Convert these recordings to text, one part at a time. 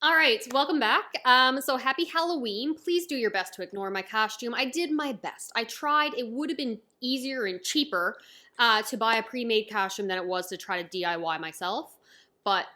All right, welcome back. So happy Halloween. Please do your best to ignore my costume. I did my best. I tried. It would have been easier and cheaper to buy a pre-made costume than it was to try to DIY myself, but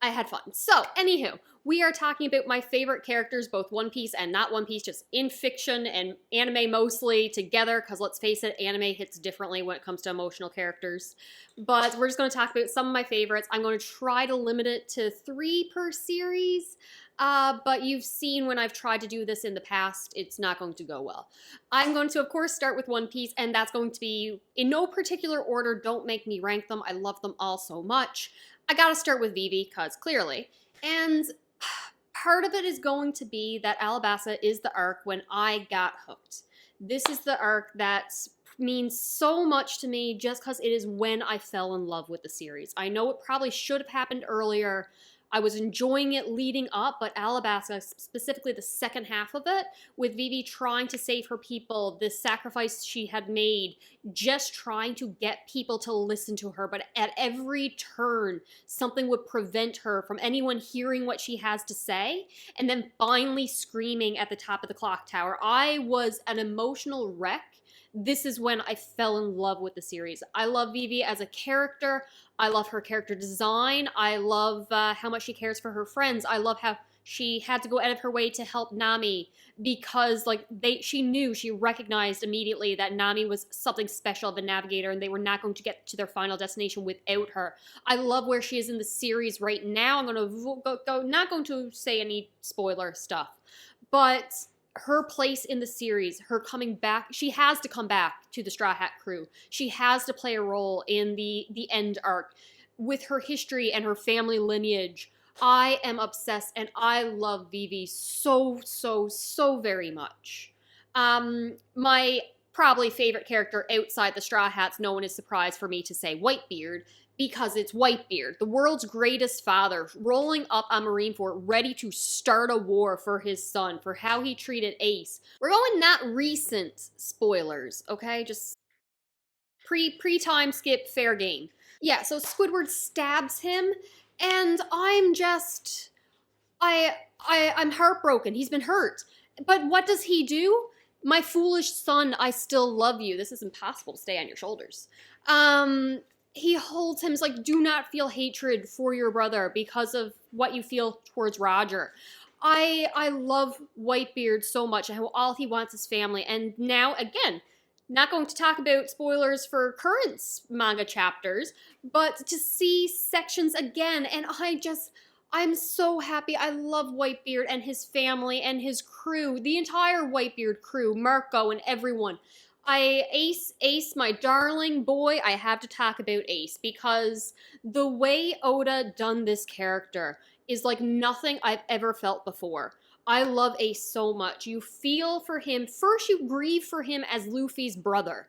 I had fun. So, anywho, we are talking about my favorite characters, both One Piece and not One Piece, just in fiction and anime mostly together, because let's face it, anime hits differently when it comes to emotional characters. But we're just going to talk about some of my favorites. I'm going to try to limit it to 3 per series, but you've seen when I've tried to do this in the past, it's not going to go well. I'm going to, of course, start with One Piece, and that's going to be in no particular order. Don't make me rank them. I love them all so much. I gotta start with Vivi, because clearly. And part of it is going to be that Alabasta is the arc when I got hooked. This is the arc that means so much to me just because it is when I fell in love with the series. I know it probably should have happened earlier. I was enjoying it leading up, but Alabasta, specifically the second half of it, with Vivi trying to save her people, the sacrifice she had made, just trying to get people to listen to her, but at every turn, something would prevent her from anyone hearing what she has to say, and then finally screaming at the top of the clock tower. I was an emotional wreck. This is when I fell in love with the series. I love Vivi as a character. I love her character design. I love how much she cares for her friends. I love how she had to go out of her way to help Nami because she recognized immediately that Nami was something special of a navigator and they were not going to get to their final destination without her. I love where she is in the series right now. I'm going to not going to say any spoiler stuff, but her place in the series, her coming back, she has to come back to the Straw Hat crew. She has to play a role in the end arc. With her history and her family lineage, I am obsessed and I love Vivi so, so, so very much. My probably favorite character outside the Straw Hats, no one is surprised for me to say Whitebeard, because it's Whitebeard, the world's greatest father, rolling up on Marineford, ready to start a war for his son, for how he treated Ace. We're going not recent spoilers, okay? Just pre-time skip, fair game. Yeah, so Squidward stabs him, and I'm heartbroken. He's been hurt. But what does he do? My foolish son, I still love you. This is impossible to stay on your shoulders. He holds him, he's like, do not feel hatred for your brother because of what you feel towards Roger. I love Whitebeard so much and how all he wants is family. And now, again, not going to talk about spoilers for current manga chapters, but to see sections again, and I'm so happy. I love Whitebeard and his family and his crew, the entire Whitebeard crew, Marco and everyone. Ace, my darling boy, I have to talk about Ace because the way Oda done this character is like nothing I've ever felt before. I love Ace so much. You feel for him. First, you grieve for him as Luffy's brother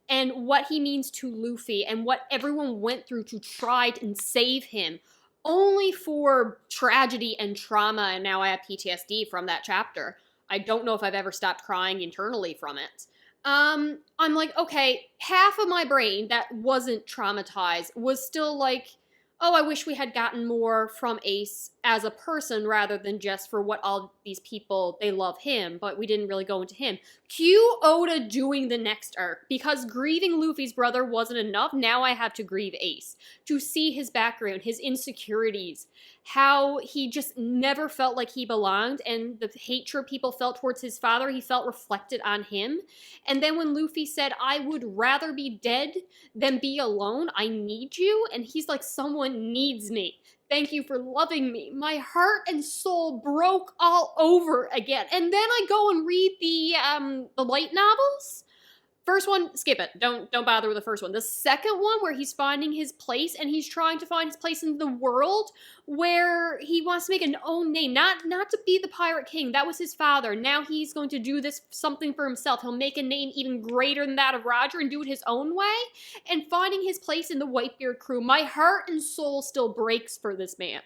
and what he means to Luffy and what everyone went through to try and save him, only for tragedy and trauma, and now I have PTSD from that chapter. I don't know if I've ever stopped crying internally from it. I'm like, okay, half of my brain that wasn't traumatized was still like, oh, I wish we had gotten more from Ace as a person rather than just for what all these people, they love him, but we didn't really go into him. Cue Oda doing the next arc, because grieving Luffy's brother wasn't enough, now I have to grieve Ace. To see his background, his insecurities, how he just never felt like he belonged, and the hatred people felt towards his father, he felt reflected on him. And then when Luffy said, I would rather be dead than be alone, I need you, and he's like, someone needs me. Thank you for loving me. My heart and soul broke all over again. And then I go and read the light novels. First one, skip it. Don't bother with the first one. The second one, where he's finding his place and he's trying to find his place in the world, where he wants to make an own name, not to be the Pirate King. That was his father. Now he's going to do this something for himself. He'll make a name even greater than that of Roger and do it his own way. And finding his place in the Whitebeard crew, my heart and soul still breaks for this man.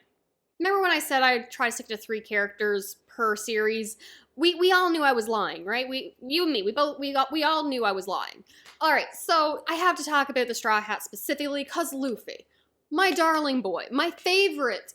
Remember when I said I'd try to stick to 3 characters per series? We all knew I was lying, right? You and me, we all knew I was lying. All right, so I have to talk about the Straw Hat specifically because Luffy. My darling boy, my favorite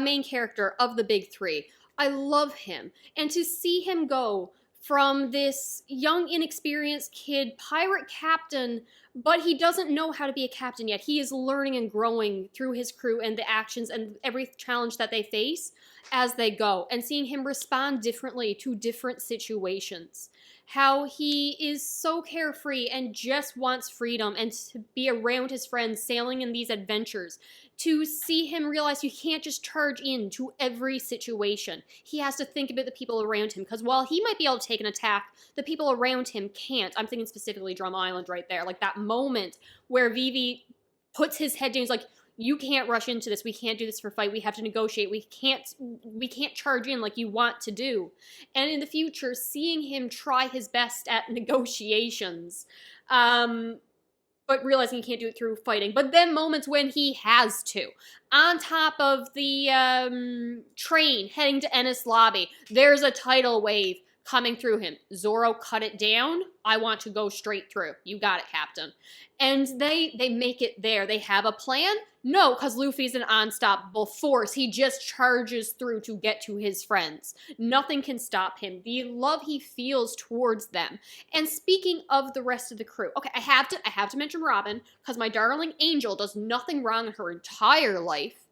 main character of the big three. I love him. And to see him go from this young, inexperienced kid, pirate captain, but he doesn't know how to be a captain yet. He is learning and growing through his crew and the actions and every challenge that they face as they go. And seeing him respond differently to different situations. How he is so carefree and just wants freedom and to be around his friends sailing in these adventures. To see him realize you can't just charge into every situation. He has to think about the people around him, because while he might be able to take an attack, the people around him can't. I'm thinking specifically Drum Island right there. Like that moment where Vivi puts his head down, he's like, you can't rush into this. We can't do this for fight. We have to negotiate. We can't charge in like you want to do. And in the future, seeing him try his best at negotiations, but realizing he can't do it through fighting. But then moments when he has to. On top of the train heading to Ennis Lobby, there's a tidal wave coming through him. Zoro, cut it down. I want to go straight through. You got it, Captain. And they make it there. They have a plan? No, because Luffy's an unstoppable force. He just charges through to get to his friends. Nothing can stop him. The love he feels towards them. And speaking of the rest of the crew, okay, I have to mention Robin, because my darling Angel does nothing wrong in her entire life.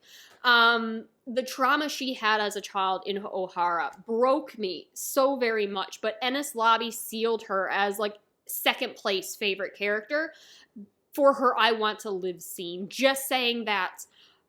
The trauma she had as a child in Ohara broke me so very much, but Ennis Lobby sealed her as like second place favorite character for her I Want to Live scene. Just saying that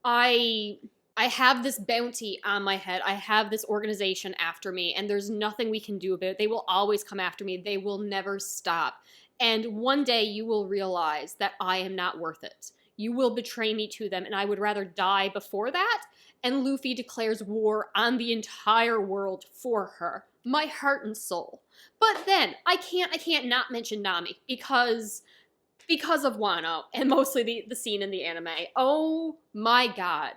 I have this bounty on my head. I have this organization after me, and there's nothing we can do about it. They will always come after me. They will never stop. And one day you will realize that I am not worth it. You will betray me to them, and I would rather die before that. And Luffy declares war on the entire world for her. My heart and soul. But then, I can't not mention Nami, because of Wano, and mostly the scene in the anime. Oh my god.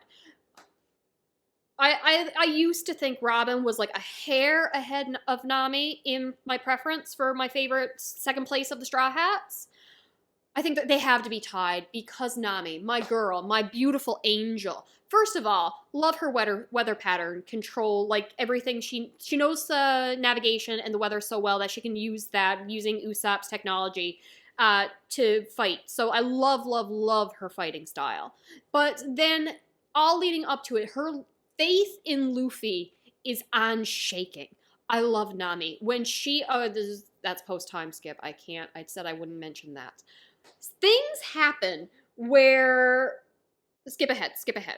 I used to think Robin was like a hair ahead of Nami in my preference for my favorite second place of the Straw Hats. I think that they have to be tied because Nami, my girl, my beautiful angel. First of all, love her weather pattern control, like everything. She knows navigation and the weather so well that she can use that using Usopp's technology to fight. So I love her fighting style. But then all leading up to it, her faith in Luffy is unshaking. I love Nami. When she, that's post-time skip. I said I wouldn't mention that. Things happen where, skip ahead,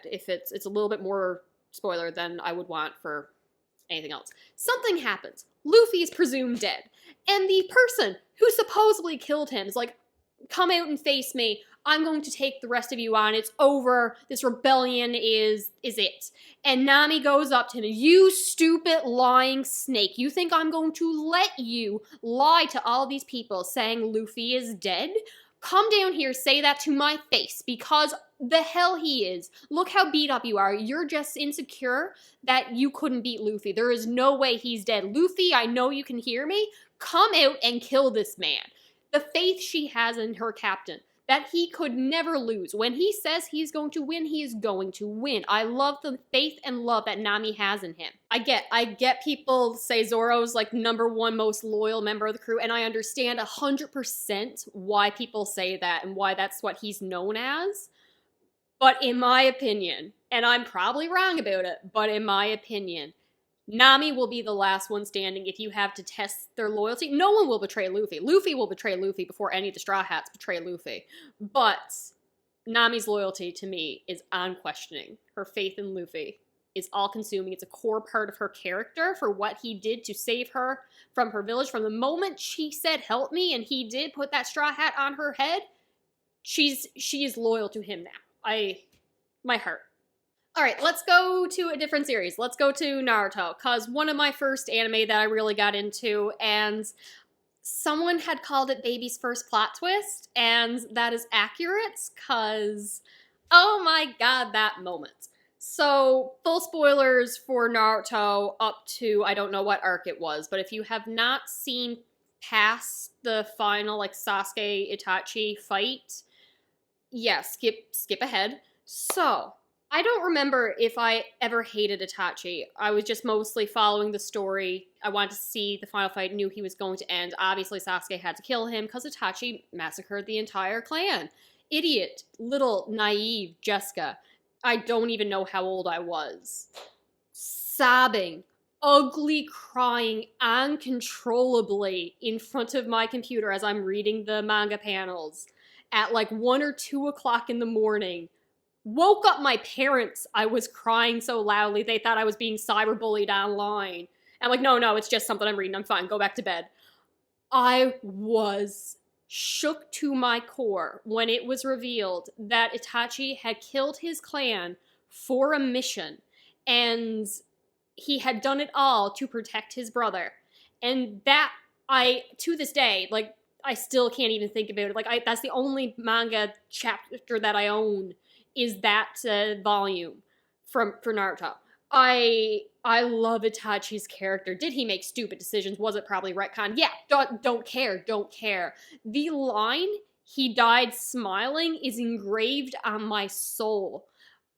if it's a little bit more spoiler than I would want for anything else. Something happens. Luffy is presumed dead. And the person who supposedly killed him is like, come out and face me. I'm going to take the rest of you on. It's over. This rebellion is it. And Nami goes up to him. You stupid lying snake. You think I'm going to let you lie to all these people saying Luffy is dead? Come down here, say that to my face, because the hell he is. Look how beat up you are. You're just insecure that you couldn't beat Luffy. There is no way he's dead. Luffy, I know you can hear me. Come out and kill this man. The faith she has in her captain, that he could never lose. When he says he's going to win, he is going to win. I love the faith and love that Nami has in him. I get people say Zoro's like #1 most loyal member of the crew, and I understand 100% why people say that and why that's what he's known as. But in my opinion, and I'm probably wrong about it, but in my opinion, Nami will be the last one standing if you have to test their loyalty. No one will betray Luffy. Luffy will betray Luffy before any of the Straw Hats betray Luffy. But Nami's loyalty to me is unquestioning. Her faith in Luffy is all-consuming. It's a core part of her character for what he did to save her from her village. From the moment she said, help me, and he did put that straw hat on her head, she is loyal to him now. My heart. All right, let's go to a different series. Let's go to Naruto, because one of my first anime that I really got into, and someone had called it baby's first plot twist, and that is accurate, because, oh my god, that moment. So, full spoilers for Naruto up to, I don't know what arc it was, but if you have not seen past the final, like, Sasuke-Itachi fight, yeah, skip ahead. So, I don't remember if I ever hated Itachi. I was just mostly following the story. I wanted to see the final fight, knew he was going to end. Obviously, Sasuke had to kill him because Itachi massacred the entire clan. Idiot, little, naive Jessica. I don't even know how old I was. Sobbing, ugly crying uncontrollably in front of my computer as I'm reading the manga panels at like 1 or 2 o'clock in the morning. Woke up my parents. I was crying so loudly they thought I was being cyberbullied online. I'm like, no, it's just something I'm reading. I'm fine. Go back to bed. I was shook to my core when it was revealed that Itachi had killed his clan for a mission, and he had done it all to protect his brother. And that, to this day, like, I still can't even think about it. Like, that's the only manga chapter that I own, is that volume for Naruto. I love Itachi's character. Did he make stupid decisions? Was it probably retcon? Yeah, don't care. The line, "he died smiling," is engraved on my soul.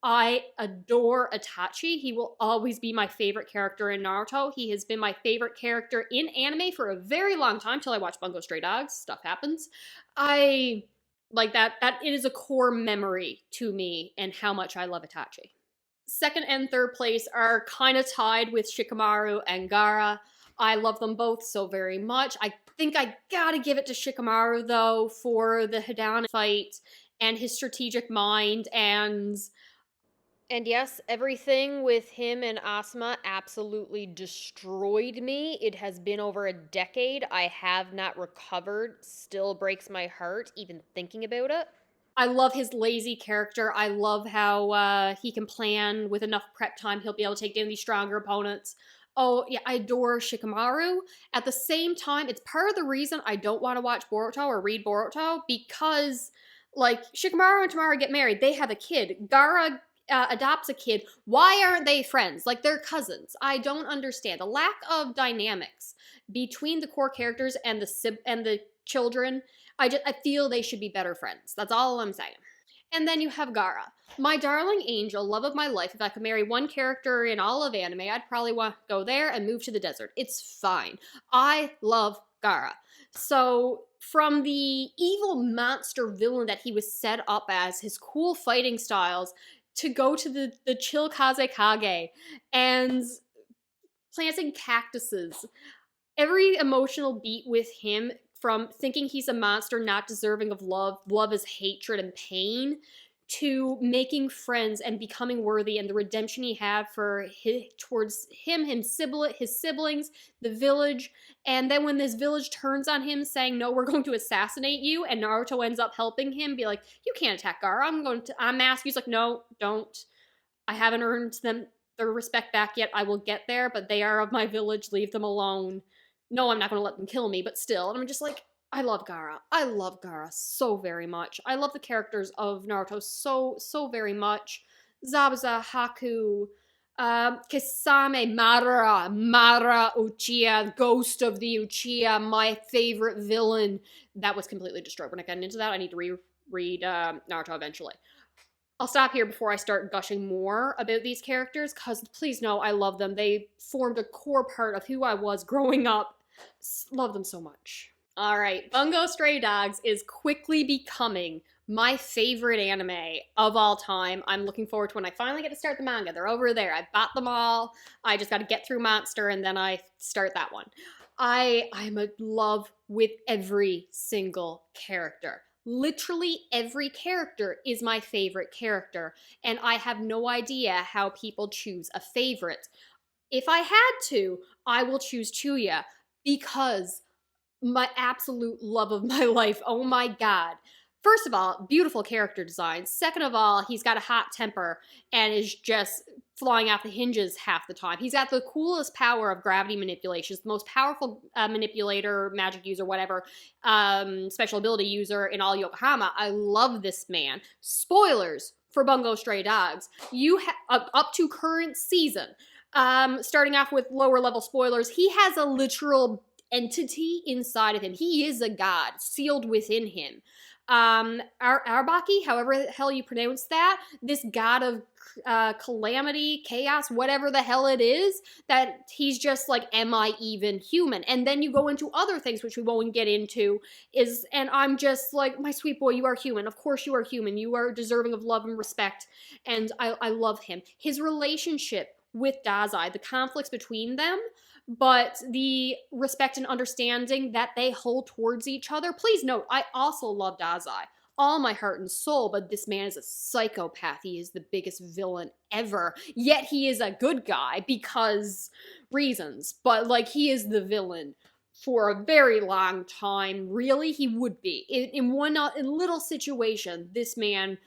I adore Itachi. He will always be my favorite character in Naruto. He has been my favorite character in anime for a very long time, till I watched Bungo Stray Dogs. Stuff happens. I like that. It is a core memory to me and how much I love Itachi. Second and third place are kind of tied with Shikamaru and Gaara. I love them both so very much. I think I gotta give it to Shikamaru, though, for the Hidana fight and his strategic mind. And yes, everything with him and Asuma absolutely destroyed me. It has been over a decade. I have not recovered. Still breaks my heart even thinking about it. I love his lazy character. I love how he can plan with enough prep time. He'll be able to take down these stronger opponents. Oh, yeah, I adore Shikamaru. At the same time, it's part of the reason I don't want to watch Boruto or read Boruto, because, like, Shikamaru and Tamara get married. They have a kid. Gaara adopts a kid. Why aren't they friends? Like, they're cousins. I don't understand. The lack of dynamics between the core characters and the children. I feel they should be better friends. That's all I'm saying. And then you have Gaara. My darling angel, love of my life. If I could marry one character in all of anime, I'd probably want to go there and move to the desert. It's fine. I love Gaara. So, from the evil monster villain that he was set up as, his cool fighting styles, to go to the chill Kazekage and planting cactuses. Every emotional beat with him, from thinking he's a monster not deserving of love, love is hatred and pain, to making friends and becoming worthy, and the redemption he had towards his siblings, the village, and then when this village turns on him saying, no, we're going to assassinate you, and Naruto ends up helping him, be like, you can't attack Gaara, I'm asking. He's like, no, don't. I haven't earned them their respect back yet. I will get there, but they are of my village, leave them alone. No, I'm not going to let them kill me, but still. And I'm just like, I love Gaara. I love Gaara so very much. I love the characters of Naruto so very much. Zabuza, Haku, Kisame, Mara Uchiha, Ghost of the Uchiha, my favorite villain. That was completely destroyed. When I got into that, I need to reread Naruto eventually. I'll stop here before I start gushing more about these characters, because please know I love them. They formed a core part of who I was growing up. Love them so much. Alright, Bungo Stray Dogs is quickly becoming my favorite anime of all time. I'm looking forward to when I finally get to start the manga. They're over there. I bought them all. I just got to get through Monster, and then I start that one. I'm in love with every single character. Literally every character is my favorite character, and I have no idea how people choose a favorite. If I had to, I will choose Chuya, because my absolute love of my life. Oh my god. First of all, beautiful character design. Second of all, he's got a hot temper and is just flying off the hinges half the time. He's got the coolest power of gravity manipulation. He's the most powerful manipulator, magic user, whatever, special ability user in all Yokohama. I love this man. Spoilers for Bungo Stray Dogs. Up to current season, starting off with lower level spoilers, he has a literal entity inside of him. He is a god sealed within him. Arbaki, however the hell you pronounce that, this god of calamity, chaos, whatever the hell it is, that he's just like, am I even human? And then you go into other things, which we won't get into, and I'm just like, my sweet boy, you are human. Of course you are human. You are deserving of love and respect, and I love him. His relationship with Dazai, the conflicts between them, but the respect and understanding that they hold towards each other. Please note, I also love Dazai. All my heart and soul, but this man is a psychopath. He is the biggest villain ever. Yet he is a good guy because reasons. But, like, he is the villain for a very long time. Really, he would be. In one little situation, this man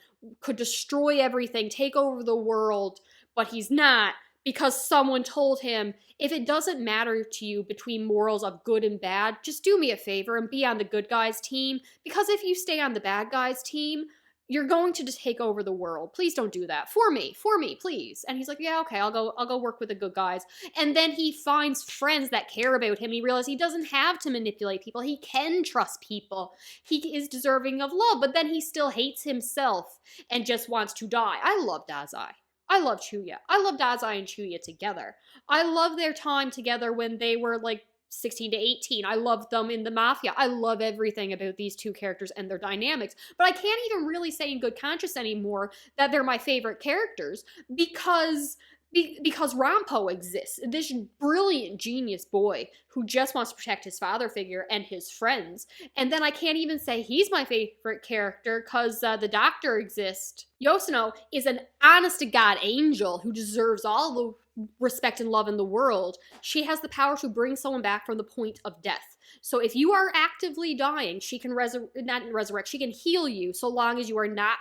could destroy everything, take over the world, but he's not, because someone told him, if it doesn't matter to you between morals of good and bad, just do me a favor and be on the good guys team, because if you stay on the bad guys team, you're going to just take over the world. Please don't do that. For me, please. And he's like, yeah, okay, I'll go work with the good guys. And then he finds friends that care about him. He realizes he doesn't have to manipulate people. He can trust people. He is deserving of love, but then he still hates himself and just wants to die. I love Dazai. I love Chuya. I love Dazai and Chuya together. I love their time together when they were like 16 to 18. I love them in the Mafia. I love everything about these two characters and their dynamics. But I can't even really say in good conscience anymore that they're my favorite characters because Rampo exists. This brilliant genius boy who just wants to protect his father figure and his friends. And then I can't even say he's my favorite character because the doctor exists. Yoshino is an honest-to-God angel who deserves all the respect and love in the world. She has the power to bring someone back from the point of death. So if you are actively dying, she can not resurrect, she can heal you so long as you are not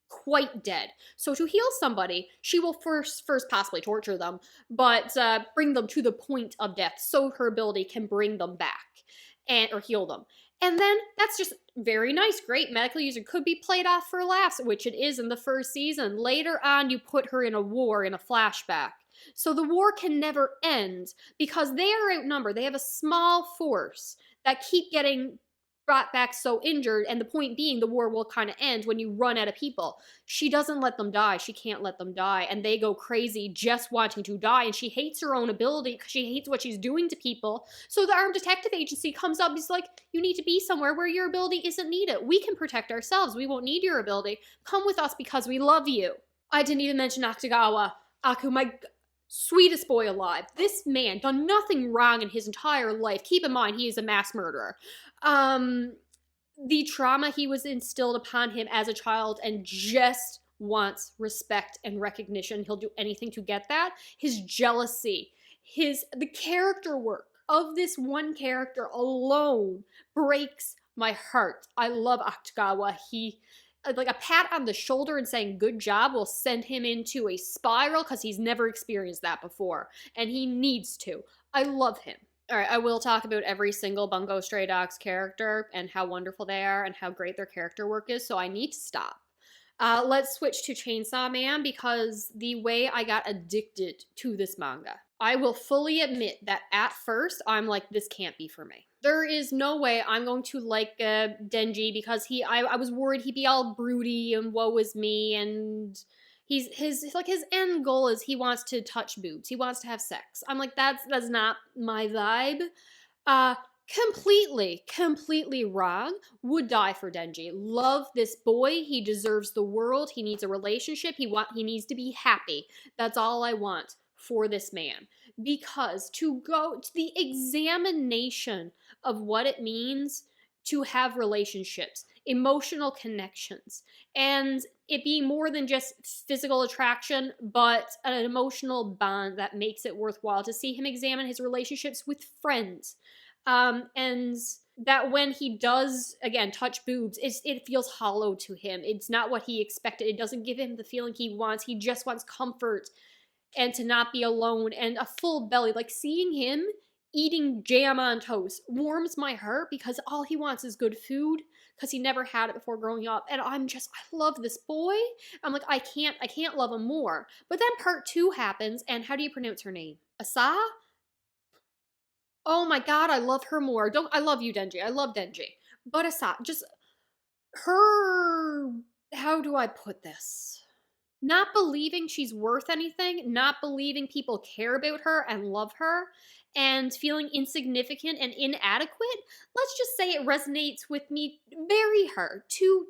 quite dead. So to heal somebody, she will first possibly torture them, but bring them to the point of death so her ability can bring them back or heal them. And then that's just very nice, great medical user. Could be played off for laughs, which it is in the first season. Later on, you put her in a war in a flashback. So the war can never end because they are outnumbered. They have a small force that keep getting brought back so injured, and the point being the war will kind of end when you run out of people. She doesn't let them die. She can't let them die, and they go crazy just wanting to die, and she hates her own ability because she hates what she's doing to people. So the Armed Detective Agency comes up and is like, you need to be somewhere where your ability isn't needed. We can protect ourselves. We won't need your ability. Come with us because we love you. I didn't even mention Akutagawa. Aku, my sweetest boy alive. This man done nothing wrong in his entire life. Keep in mind, he is a mass murderer. The trauma he was instilled upon him as a child and just wants respect and recognition. He'll do anything to get that. His jealousy, the character work of this one character alone breaks my heart. I love Akutagawa. Like a pat on the shoulder and saying good job will send him into a spiral because he's never experienced that before, and he needs to. I love him. All right, I will talk about every single Bungo Stray Dogs character and how wonderful they are and how great their character work is, so I need to stop. Let's switch to Chainsaw Man because the way I got addicted to this manga. I will fully admit that at first, I'm like, this can't be for me. There is no way I'm going to like Denji because I was worried he'd be all broody and woe is me, and his end goal is he wants to touch boobs. He wants to have sex. I'm like, that's not my vibe. Completely wrong. Would die for Denji. Love this boy. He deserves the world. He needs a relationship. He needs to be happy. That's all I want for this man. Because to go to the examination of what it means to have relationships, emotional connections, and it being more than just physical attraction, but an emotional bond that makes it worthwhile to see him examine his relationships with friends. And that when he does, again, touch boobs, it feels hollow to him. It's not what he expected. It doesn't give him the feeling he wants. He just wants comfort and to not be alone and a full belly. Like seeing him eating jam on toast warms my heart because all he wants is good food because he never had it before growing up. And I love this boy. I'm like, I can't love him more. But then part 2 happens, and how do you pronounce her name? Asa? Oh my god, I love her more. I love you, Denji. I love Denji. But Asa, Her, how do I put this? Not believing she's worth anything, not believing people care about her and love her, and feeling insignificant and inadequate. Let's just say it resonates with me very hard. Too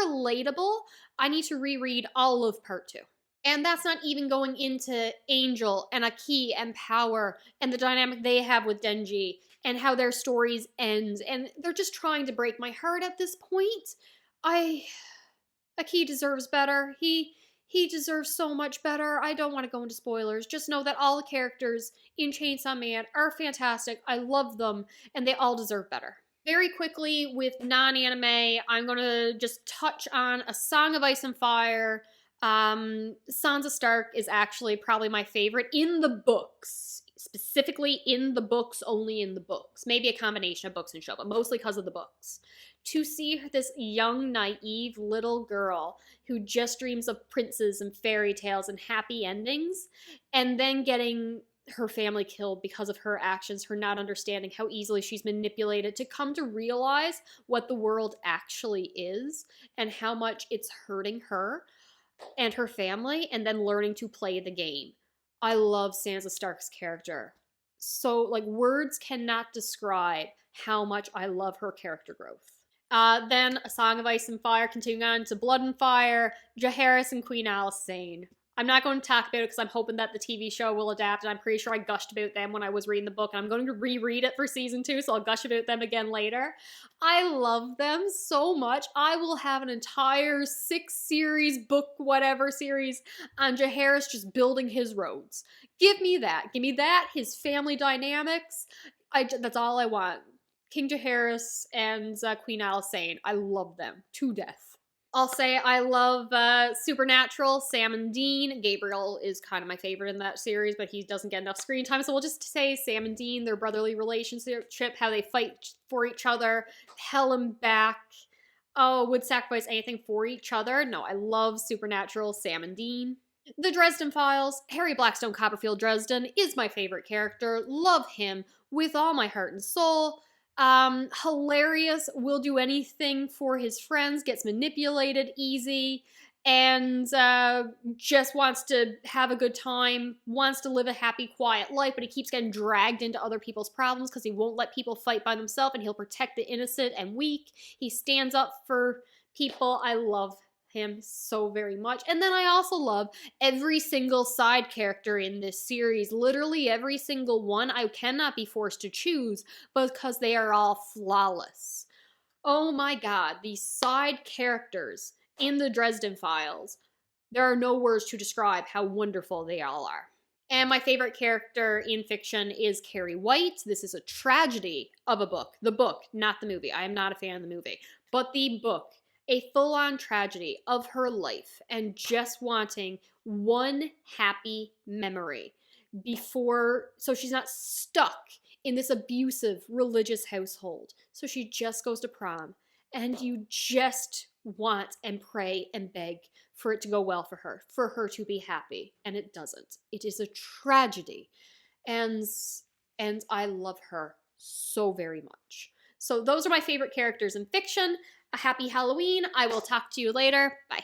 relatable. I need to reread all of part 2. And that's not even going into Angel and Aki and Power and the dynamic they have with Denji and how their stories end. And they're just trying to break my heart at this point. I Aki deserves better. He deserves so much better. I don't want to go into spoilers. Just know that all the characters in Chainsaw Man are fantastic. I love them, and they all deserve better. Very quickly, with non-anime, I'm going to just touch on A Song of Ice and Fire. Sansa Stark is actually probably my favorite in the books. Specifically in the books, only in the books. Maybe a combination of books and show, but mostly because of the books. To see this young, naive little girl who just dreams of princes and fairy tales and happy endings, and then getting her family killed because of her actions, her not understanding how easily she's manipulated, to come to realize what the world actually is and how much it's hurting her and her family, and then learning to play the game. I love Sansa Stark's character. So, like, words cannot describe how much I love her character growth. Then A Song of Ice and Fire, continuing on to Blood and Fire, Jaehaerys and Queen Alysanne. I'm not going to talk about it because I'm hoping that the TV show will adapt, and I'm pretty sure I gushed about them when I was reading the book, and I'm going to reread it for season 2, so I'll gush about them again later. I love them so much. I will have an entire 6-series book, whatever series, on Jaehaerys just building his roads. Give me that. Give me that, his family dynamics. That's all I want. King Jaehaerys and Queen Alysanne. I love them to death. I'll say I love Supernatural, Sam and Dean. Gabriel is kind of my favorite in that series, but he doesn't get enough screen time, so we'll just say Sam and Dean, their brotherly relationship, how they fight for each other, hell and back. Oh, would sacrifice anything for each other. No, I love Supernatural, Sam and Dean. The Dresden Files, Harry Blackstone Copperfield Dresden is my favorite character. Love him with all my heart and soul. Hilarious, will do anything for his friends, gets manipulated easy, and just wants to have a good time, wants to live a happy, quiet life, but he keeps getting dragged into other people's problems because he won't let people fight by themselves, and he'll protect the innocent and weak. He stands up for people. I love him so very much. And then I also love every single side character in this series. Literally every single one. I cannot be forced to choose because they are all flawless. Oh my god, these side characters in the Dresden Files. There are no words to describe how wonderful they all are. And my favorite character in fiction is Carrie White. This is a tragedy of a book. The book, not the movie. I am not a fan of the movie. But the book, a full-on tragedy of her life and just wanting one happy memory before, so she's not stuck in this abusive religious household. So she just goes to prom, and you just want and pray and beg for it to go well for her to be happy, and it doesn't. It is a tragedy, and I love her so very much. So those are my favorite characters in fiction. A happy Halloween. I will talk to you later. Bye.